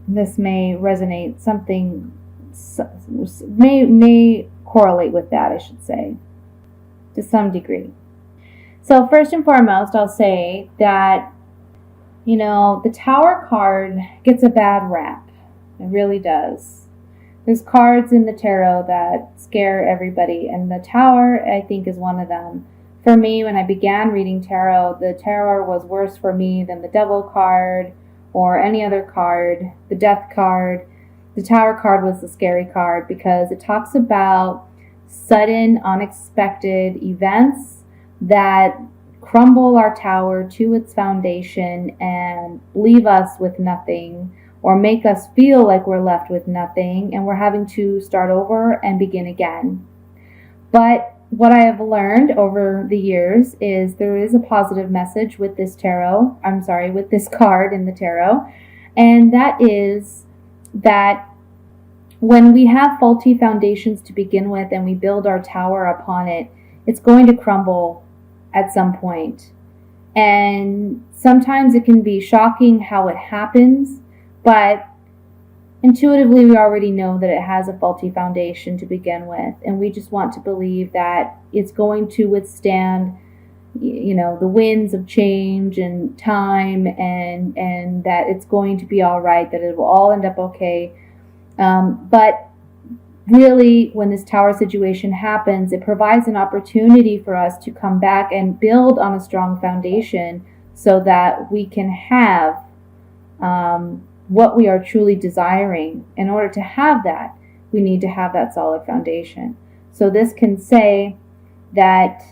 this may resonate, something may correlate with that, I should say, to some degree. So first and foremost, I'll say that, the Tower card gets a bad rap. It really does. There's cards in the tarot that scare everybody, and the Tower, I think, is one of them. For me, when I began reading tarot, the Tower was worse for me than the Devil card or any other card, the Death card. The Tower card was the scary card because it talks about sudden, unexpected events that crumble our tower to its foundation and leave us with nothing, or make us feel like we're left with nothing and we're having to start over and begin again. But what I have learned over the years is there is a positive message with this with this card in the tarot, and that is that when we have faulty foundations to begin with and we build our tower upon it, it's going to crumble at some point. And sometimes it can be shocking how it happens, but intuitively we already know that it has a faulty foundation to begin with, and we just want to believe that it's going to withstand the winds of change and time, and that it's going to be all right, that it will all end up okay. But really, when this tower situation happens, it provides an opportunity for us to come back and build on a strong foundation so that we can have what we are truly desiring. In order to have that, we need to have that solid foundation. So this can say that,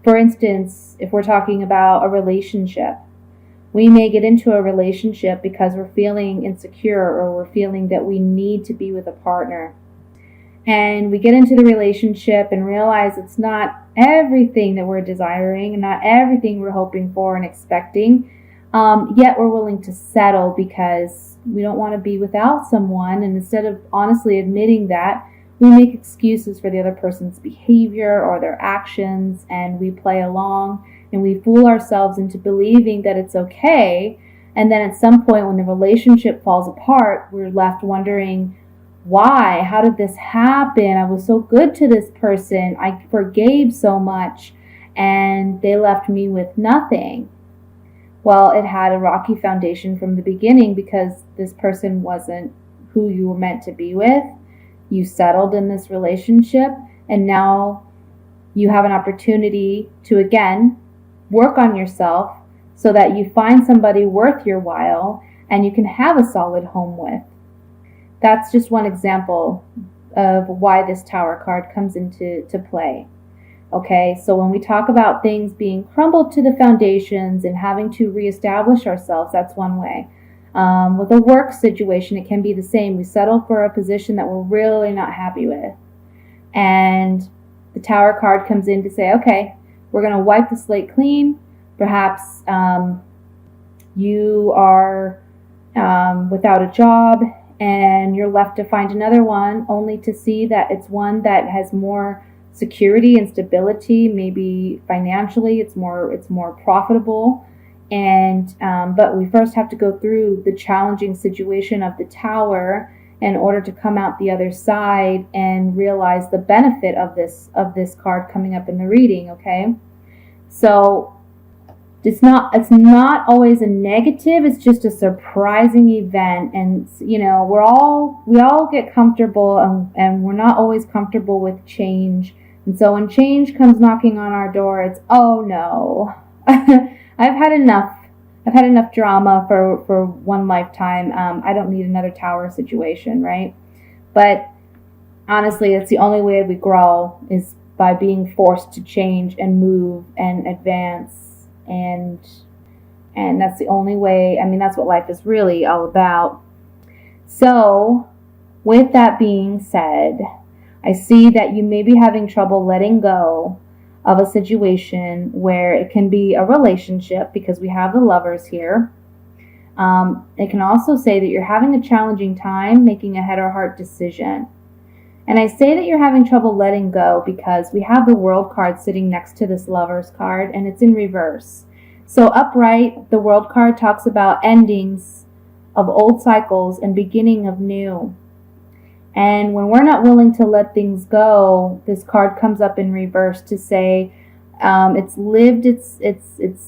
for instance, if we're talking about a relationship, we may get into a relationship because we're feeling insecure or we're feeling that we need to be with a partner. And we get into the relationship and realize it's not everything that we're desiring and not everything we're hoping for and expecting. Yet we're willing to settle because we don't want to be without someone. And instead of honestly admitting that, we make excuses for the other person's behavior or their actions, and we play along and we fool ourselves into believing that it's okay. And then at some point when the relationship falls apart, we're left wondering, why? How did this happen? I was so good to this person. I forgave so much, and they left me with nothing. Well, it had a rocky foundation from the beginning because this person wasn't who you were meant to be with. You settled in this relationship, and now you have an opportunity to, again, work on yourself so that you find somebody worth your while and you can have a solid home with. That's just one example of why this Tower card comes into play. Okay, so when we talk about things being crumbled to the foundations and having to reestablish ourselves, that's one way. With a work situation, it can be the same. We settle for a position that we're really not happy with. And the Tower card comes in to say, okay, we're going to wipe the slate clean. Perhaps you are without a job and you're left to find another one, only to see that it's one that has more security and stability. Maybe financially it's more profitable. And but we first have to go through the challenging situation of the Tower in order to come out the other side and realize the benefit of this card coming up in the reading. Okay, so it's not always a negative. It's just a surprising event, and we all get comfortable, and we're not always comfortable with change. And so when change comes knocking on our door, it's, oh no, I've had enough drama for one lifetime. I don't need another Tower situation, right? But honestly, it's the only way we grow is by being forced to change and move and advance. And that's the only way. I mean, that's what life is really all about. So with that being said, I see that you may be having trouble letting go of a situation where it can be a relationship, because we have the Lovers here. It can also say that you're having a challenging time making a head or heart decision. And I say that you're having trouble letting go because we have the World card sitting next to this Lovers card, and it's in reverse. So upright, the World card talks about endings, of old cycles and beginning of new. And when we're not willing to let things go, this card comes up in reverse to say it's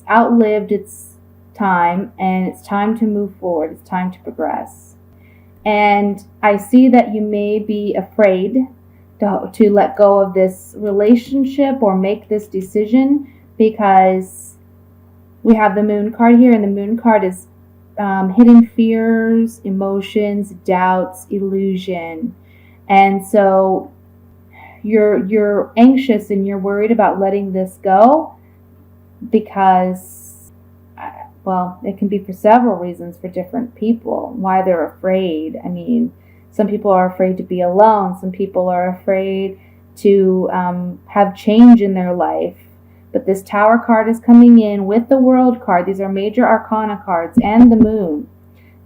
outlived its time, and it's time to move forward. It's time to progress. And I see that you may be afraid to let go of this relationship or make this decision, because we have the Moon card here, and the Moon card is hidden fears, emotions, doubts, illusion. And so you're anxious and you're worried about letting this go because, well, it can be for several reasons for different people, why they're afraid. I mean, some people are afraid to be alone. Some people are afraid to have change in their life. But this Tower card is coming in with the World card. These are major arcana cards and the Moon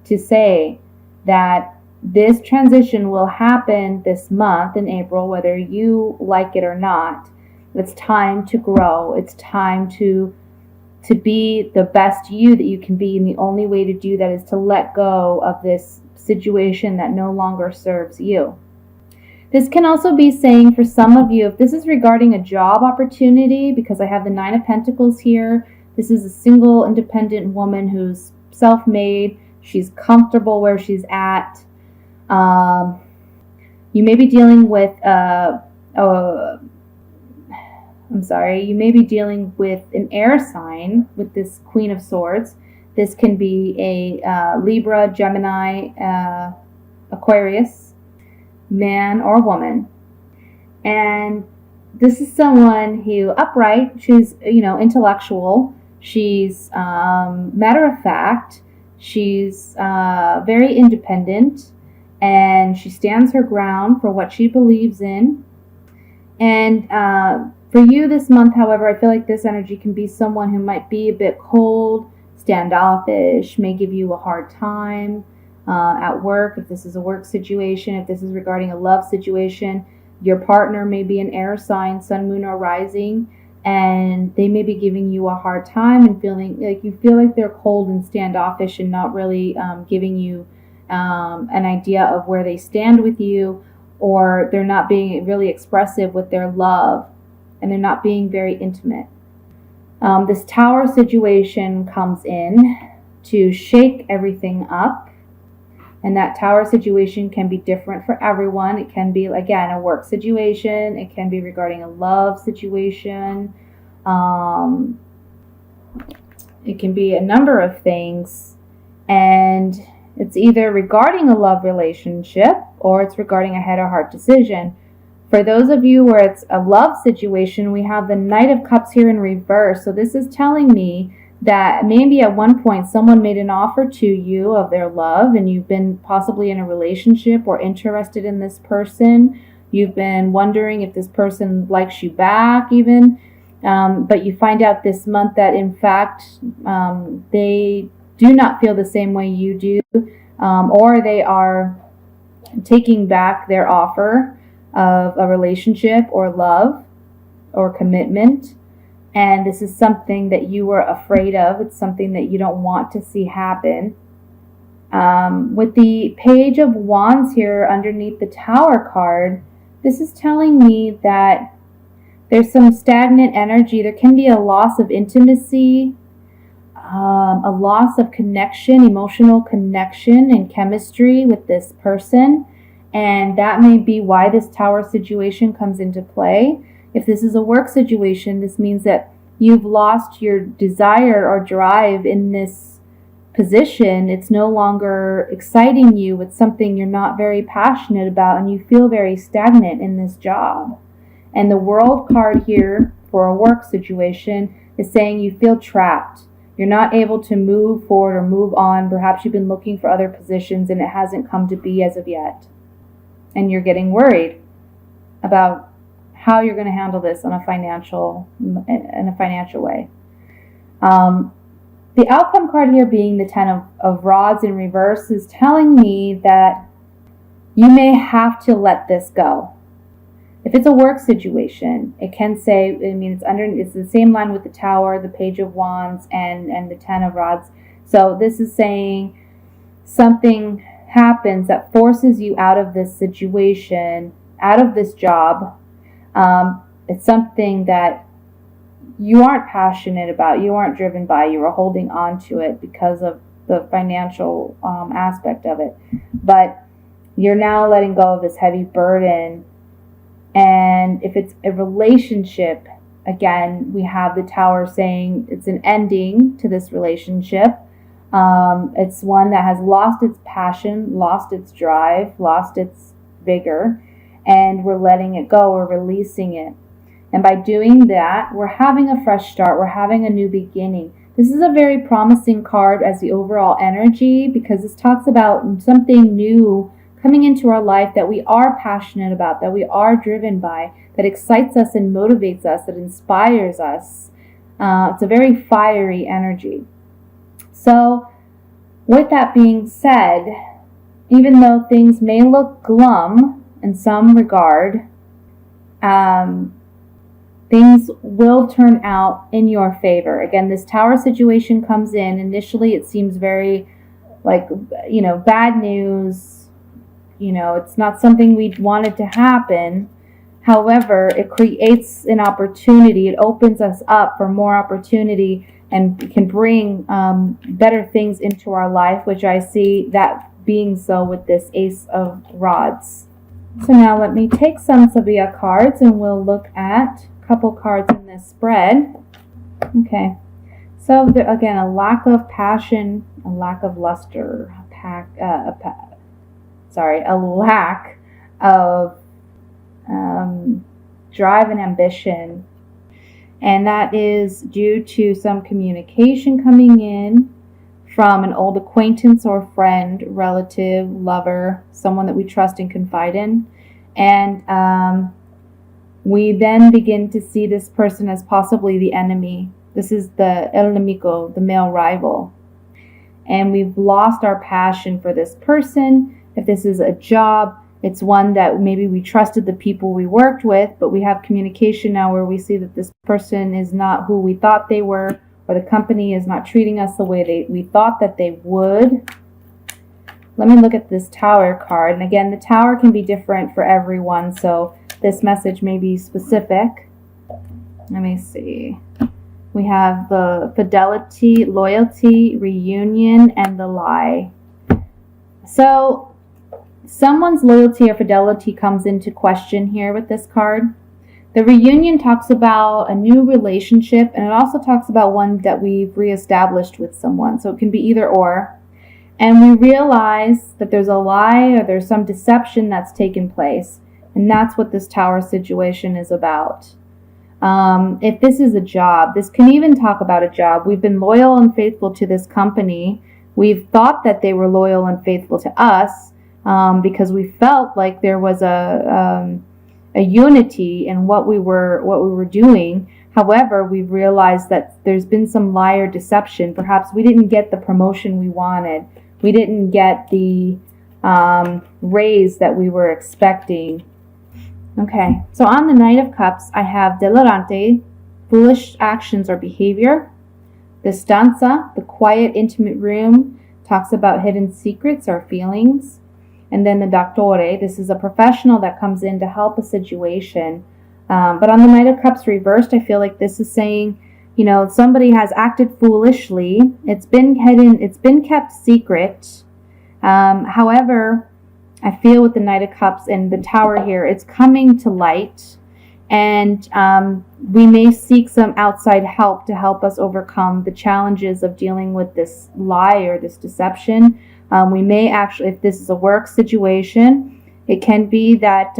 to say that this transition will happen this month in April, whether you like it or not. It's time to grow. It's time to be the best you that you can be. And the only way to do that is to let go of this situation that no longer serves you. This can also be saying for some of you, if this is regarding a job opportunity, because I have the Nine of Pentacles here, this is a single independent woman who's self-made, she's comfortable where she's at. You may be dealing with you may be dealing with an air sign with this Queen of Swords. This can be a Libra, Gemini, Aquarius, man or woman. And this is someone who upright, she's, intellectual, she's matter of fact, she's very independent, and she stands her ground for what she believes in. And for you this month, however, I feel like this energy can be someone who might be a bit cold, standoffish, may give you a hard time at work. If this is a work situation, if this is regarding a love situation, your partner may be an air sign, sun, moon, or rising, and they may be giving you a hard time and feeling like you feel like they're cold and standoffish and not really giving you an idea of where they stand with you, or they're not being really expressive with their love, and they're not being very intimate. This Tower situation comes in to shake everything up. And that Tower situation can be different for everyone. It can be, again, a work situation. It can be regarding a love situation. It can be a number of things. And it's either regarding a love relationship or it's regarding a head or heart decision. For those of you where it's a love situation, we have the Knight of Cups here in reverse. So this is telling me that maybe at one point someone made an offer to you of their love, and you've been possibly in a relationship or interested in this person. You've been wondering if this person likes you back even, but you find out this month that in fact they do not feel the same way you do, or they are taking back their offer of a relationship or love or commitment. And this is something that you were afraid of. It's something that you don't want to see happen. With the Page of Wands here underneath the Tower card, this is telling me that there's some stagnant energy. There can be a loss of intimacy, a loss of connection, emotional connection and chemistry with this person. And that may be why this Tower situation comes into play. If this is a work situation, this means that you've lost your desire or drive in this position. It's no longer exciting you. It's something you're not very passionate about, and you feel very stagnant in this job. And the World card here for a work situation is saying you feel trapped. You're not able to move forward or move on. Perhaps you've been looking for other positions and it hasn't come to be as of yet. And you're getting worried about how you're going to handle this in a financial way. The outcome card here being the Ten of Rods in reverse is telling me that you may have to let this go. If it's a work situation, it can say, it's the same line with the Tower, the Page of Wands, and the Ten of Rods. So this is saying something happens that forces you out of this situation, out of this job. It's something that you aren't passionate about, you aren't driven by, you are holding on to it because of the financial aspect of it. But you're now letting go of this heavy burden. And if it's a relationship, again, we have the Tower saying it's an ending to this relationship. It's one that has lost its passion, lost its drive, lost its vigor, and we're letting it go, we're releasing it. And by doing that, we're having a fresh start, we're having a new beginning. This is a very promising card as the overall energy, because this talks about something new coming into our life that we are passionate about, that we are driven by, that excites us and motivates us, that inspires us. It's a very fiery energy. So, with that being said, even though things may look glum in some regard, things will turn out in your favor. Again, this Tower situation comes in. Initially, it seems very bad news. It's not something we wanted to happen. However, it creates an opportunity. It opens us up for more opportunity and can bring better things into our life, which I see that being so with this Ace of Rods. So now let me take some Sabia cards and we'll look at a couple cards in this spread. Okay. So again, a lack of passion, a lack of luster, a lack of drive and ambition. And that is due to some communication coming in from an old acquaintance or friend, relative, lover, someone that we trust and confide in. And we then begin to see this person as possibly the enemy. This is the el enemigo, the male rival. And we've lost our passion for this person. If this is a job, it's one that maybe we trusted the people we worked with, but we have communication now where we see that this person is not who we thought they were, or the company is not treating us the way we thought that they would. Let me look at this Tower card. And again, the Tower can be different for everyone, so this message may be specific. Let me see. We have the fidelity, loyalty, reunion, and the lie. So someone's loyalty or fidelity comes into question here with this card. The reunion talks about a new relationship, and it also talks about one that we've reestablished with someone. So it can be either or. And we realize that there's a lie or there's some deception that's taken place. And that's what this Tower situation is about. If this is a job, this can even talk about a job. We've been loyal and faithful to this company. We've thought that they were loyal and faithful to us because we felt like there was a unity in what we were doing. However, we've realized that there's been some lie or deception. Perhaps we didn't get the promotion we wanted. We didn't get the raise that we were expecting. Okay, so on the Knight of Cups, I have delirante, foolish actions or behavior. The stanza, the quiet, intimate room, talks about hidden secrets or feelings. And then the doctore, this is a professional that comes in to help a situation. But on the Knight of Cups reversed, I feel like this is saying, somebody has acted foolishly. It's been hidden, it's been kept secret. However, I feel with the Knight of Cups and the Tower here, it's coming to light. And we may seek some outside help to help us overcome the challenges of dealing with this lie or this deception. We may actually, if this is a work situation, it can be that,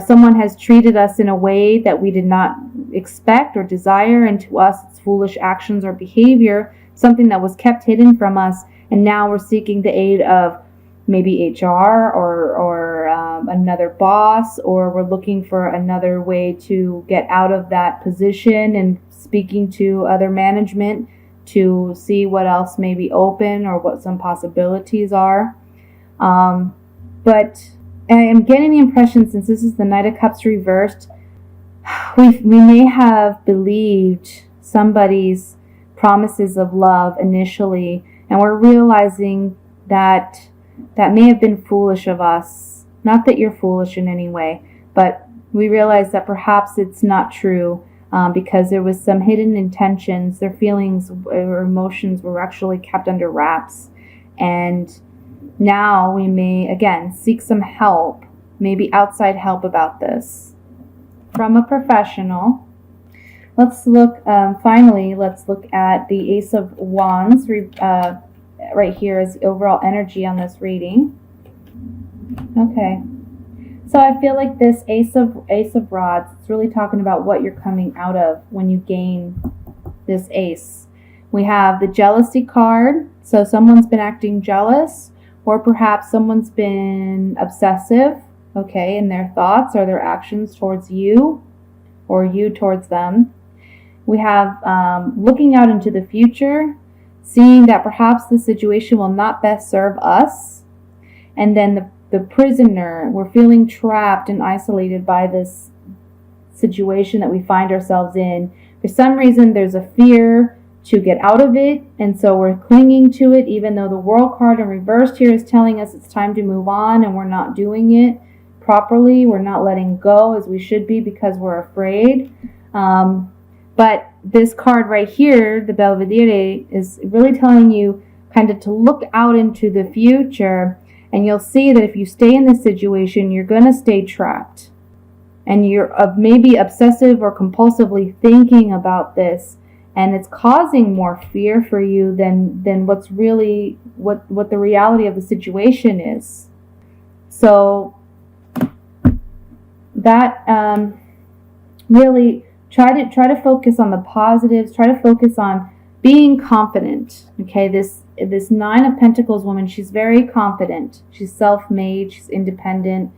someone has treated us in a way that we did not expect or desire. And to us, it's foolish actions or behavior, something that was kept hidden from us. And now we're seeking the aid of maybe HR or another boss, or we're looking for another way to get out of that position and speaking to other management to see what else may be open or what some possibilities are. But I am getting the impression, since this is the Knight of Cups reversed, we may have believed somebody's promises of love initially, and we're realizing that may have been foolish of us. Not that you're foolish in any way, but we realize that perhaps it's not true, because there was some hidden intentions. Their feelings or emotions were actually kept under wraps. And now we may, again, seek some help, maybe outside help about this from a professional. Let's look, finally, let's look at the Ace of Wands right here as overall energy on this reading. Okay. So I feel like this Ace of Rods, it's really talking about what you're coming out of when you gain this ace. We have the jealousy card. So someone's been acting jealous, or perhaps someone's been obsessive, okay, in their thoughts or their actions towards you, or you towards them. We have looking out into the future, seeing that perhaps the situation will not best serve us. And then the prisoner, we're feeling trapped and isolated by this situation that we find ourselves in. For some reason, there's a fear to get out of it, and so we're clinging to it, even though the World card in reversed here is telling us it's time to move on, and we're not doing it properly. We're not letting go as we should be because we're afraid. But this card right here, the Belvedere, is really telling you kind of to look out into the future, and you'll see that if you stay in this situation, you're going to stay trapped. And you're maybe obsessive or compulsively thinking about this, and it's causing more fear for you than what's really what the reality of the situation is. So that really try to focus on the positives. Try to focus on being confident. Okay, this Nine of Pentacles woman, she's very confident. She's self-made. She's independent.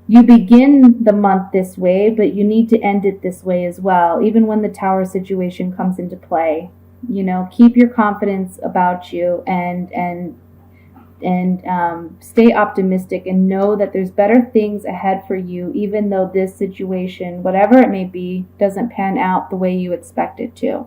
You begin the month this way, but you need to end it this way as well, even when the Tower situation comes into play. You know, keep your confidence about you and stay optimistic, and know that there's better things ahead for you, even though this situation, whatever it may be, doesn't pan out the way you expect it to.